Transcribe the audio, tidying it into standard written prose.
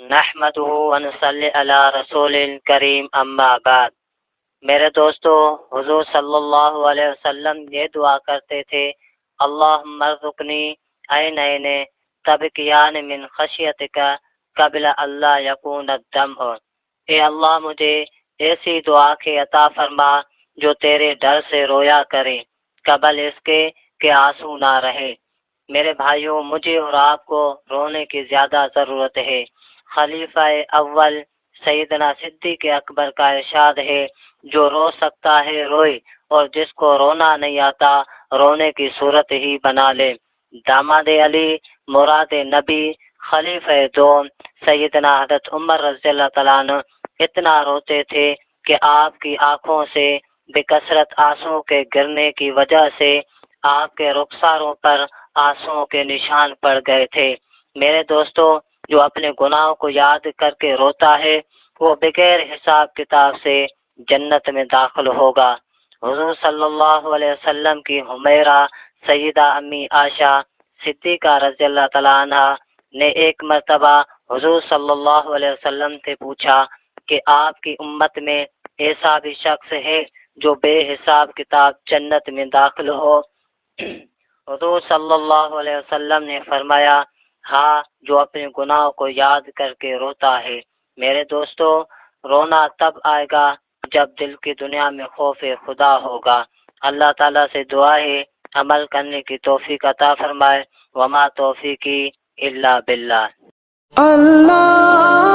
نحمدہ ونصلی علی رسول کریم اما بعد۔ میرے دوستو، حضور صلی اللہ علیہ وسلم یہ دعا کرتے تھے، اللہم ارزقنی عینین تبکیان من خشیتک قبل اللہ یکون الدمع۔ اے اللہ مجھے ایسی دعا کی عطا فرما جو تیرے ڈر سے رویا کرے قبل اس کے کہ آنسو نہ رہے۔ میرے بھائیوں، مجھے اور آپ کو رونے کی زیادہ ضرورت ہے۔ خلیفہ اول سیدنا صدیق اکبر کا ارشاد ہے، جو رو سکتا ہے روئے، اور جس کو رونا نہیں آتا رونے کی صورت ہی بنا لے۔ داماد علی، مراد نبی، خلیفہ دوم سیدنا حضرت عمر رضی اللہ تعالیٰ عنہ اتنا روتے تھے کہ آپ کی آنکھوں سے بکثرت آنسو کے گرنے کی وجہ سے آپ کے رخساروں پر آنسو کے نشان پڑ گئے تھے۔ میرے دوستو، جو اپنے گناہوں کو یاد کر کے روتا ہے وہ بغیر حساب کتاب سے جنت میں داخل ہوگا۔ حضور صلی اللہ علیہ وسلم کی حمیرہ سیدہ امی عائشہ صدیقہ رضی اللہ تعالیٰ عنہ نے ایک مرتبہ حضور صلی اللہ علیہ وسلم سے پوچھا کہ آپ کی امت میں ایسا بھی شخص ہے جو بے حساب کتاب جنت میں داخل ہو؟ حضور صلی اللہ علیہ وسلم نے فرمایا، ہاں، جو اپنے گناہوں کو یاد کر کے روتا ہے۔ میرے دوستو، رونا تب آئے گا جب دل کی دنیا میں خوف خدا ہوگا۔ اللہ تعالیٰ سے دعا ہے عمل کرنے کی توفیق عطا فرمائے۔ وما توفیقی الا باللہ۔ اللہ